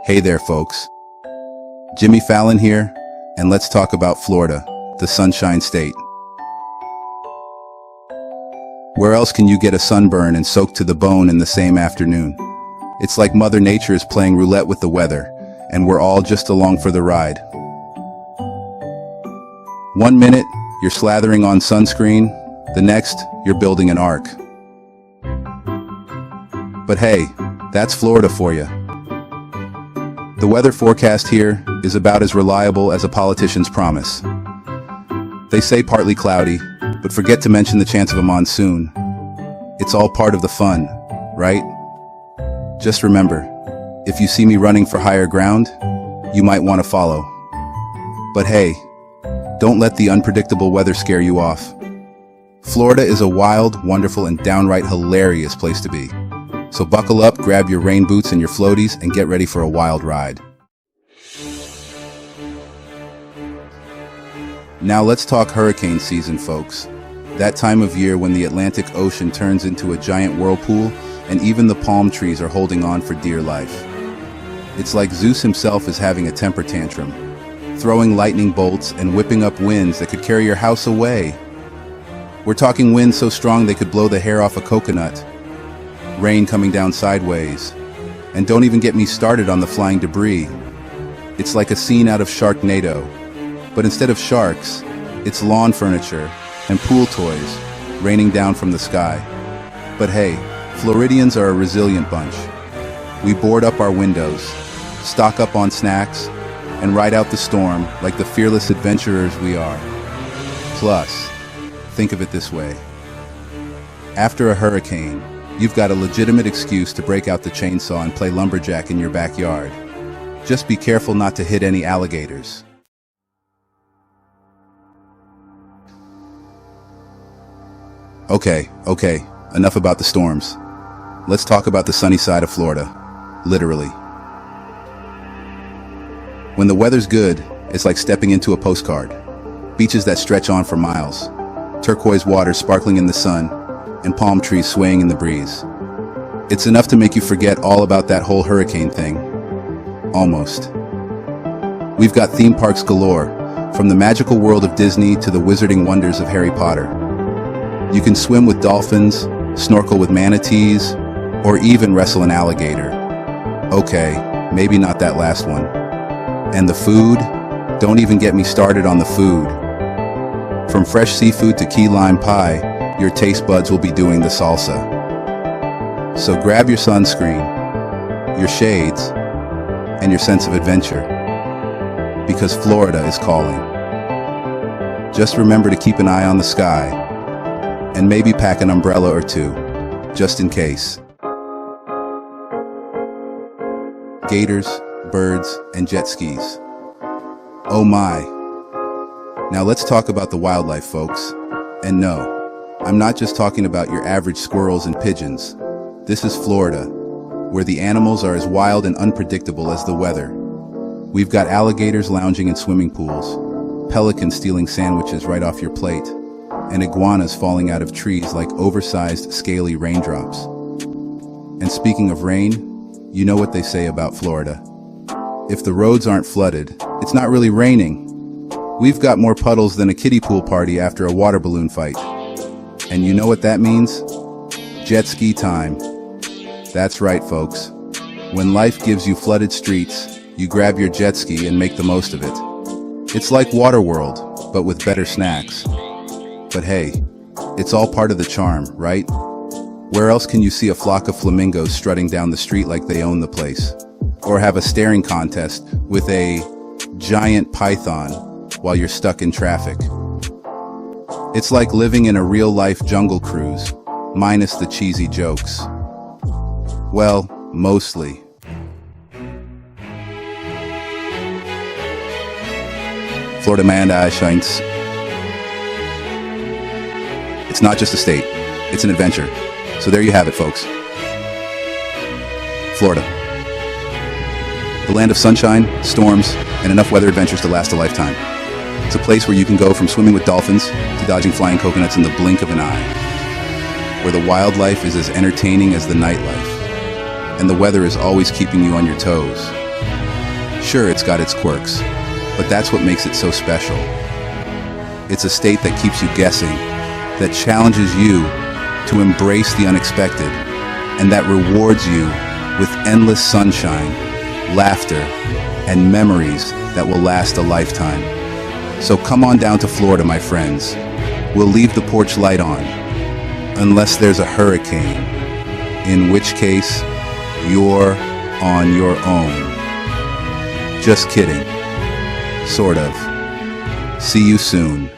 Hey there, folks. Jimmy Fallon here, and let's talk about Florida, the Sunshine State. Where else can you get a sunburn and soak to the bone in the same afternoon? It's like Mother Nature is playing roulette with the weather, and we're all just along for the ride. 1 minute, you're slathering on sunscreen, the next, you're building an ark. But hey, that's Florida for you. The weather forecast here is about as reliable as a politician's promise. They say partly cloudy, but forget to mention the chance of a monsoon. It's all part of the fun, right? Just remember, if you see me running for higher ground, you might want to follow. But hey, don't let the unpredictable weather scare you off. Florida is a wild, wonderful, and downright hilarious place to be. So buckle up, grab your rain boots and your floaties, and get ready for a wild ride. Now let's talk hurricane season, folks. That time of year when the Atlantic Ocean turns into a giant whirlpool and even the palm trees are holding on for dear life. It's like Zeus himself is having a temper tantrum, throwing lightning bolts and whipping up winds that could carry your house away. We're talking winds so strong they could blow the hair off a coconut, rain coming down sideways, and don't even get me started on the flying debris. It's like a scene out of Sharknado, but instead of sharks, it's lawn furniture and pool toys raining down from the sky. But hey, Floridians are a resilient bunch. We board up our windows, stock up on snacks, and ride out the storm like the fearless adventurers we are. Plus, think of it this way. After a hurricane, you've got a legitimate excuse to break out the chainsaw and play lumberjack in your backyard. Just be careful not to hit any alligators. Okay, enough about the storms. Let's talk about the sunny side of Florida, literally. When the weather's good, it's like stepping into a postcard. Beaches that stretch on for miles, turquoise water sparkling in the sun, and palm trees swaying in the breeze. It's enough to make you forget all about that whole hurricane thing. Almost. We've got theme parks galore, from the magical world of Disney to the wizarding wonders of Harry Potter. You can swim with dolphins, snorkel with manatees, or even wrestle an alligator. Okay, maybe not that last one. And the food? Don't even get me started on the food. From fresh seafood to key lime pie, your taste buds will be doing the salsa. So grab your sunscreen, your shades, and your sense of adventure, because Florida is calling. Just remember to keep an eye on the sky, and maybe pack an umbrella or two, just in case. Gators, birds, and jet skis. Oh my. Now let's talk about the wildlife, folks. And no, I'm not just talking about your average squirrels and pigeons. This is Florida, where the animals are as wild and unpredictable as the weather. We've got alligators lounging in swimming pools, pelicans stealing sandwiches right off your plate, and iguanas falling out of trees like oversized, scaly raindrops. And speaking of rain, you know what they say about Florida. If the roads aren't flooded, it's not really raining. We've got more puddles than a kiddie pool party after a water balloon fight. And you know what that means? Jet ski time. That's right, folks. When life gives you flooded streets, you grab your jet ski and make the most of it. It's like Waterworld, but with better snacks. But hey, it's all part of the charm, right? Where else can you see a flock of flamingos strutting down the street like they own the place? Or have a staring contest with a giant python while you're stuck in traffic? It's like living in a real-life Jungle Cruise, minus the cheesy jokes. Well, mostly. Florida man shines. It's not just a state, it's an adventure. So there you have it, folks. Florida. The land of sunshine, storms, and enough weather adventures to last a lifetime. It's a place where you can go from swimming with dolphins to dodging flying coconuts in the blink of an eye. Where the wildlife is as entertaining as the nightlife, and the weather is always keeping you on your toes. Sure, it's got its quirks, but that's what makes it so special. It's a state that keeps you guessing, that challenges you to embrace the unexpected, and that rewards you with endless sunshine, laughter, and memories that will last a lifetime. So come on down to Florida, my friends. We'll leave the porch light on, unless there's a hurricane, in which case you're on your own. Just kidding. Sort of. See you soon.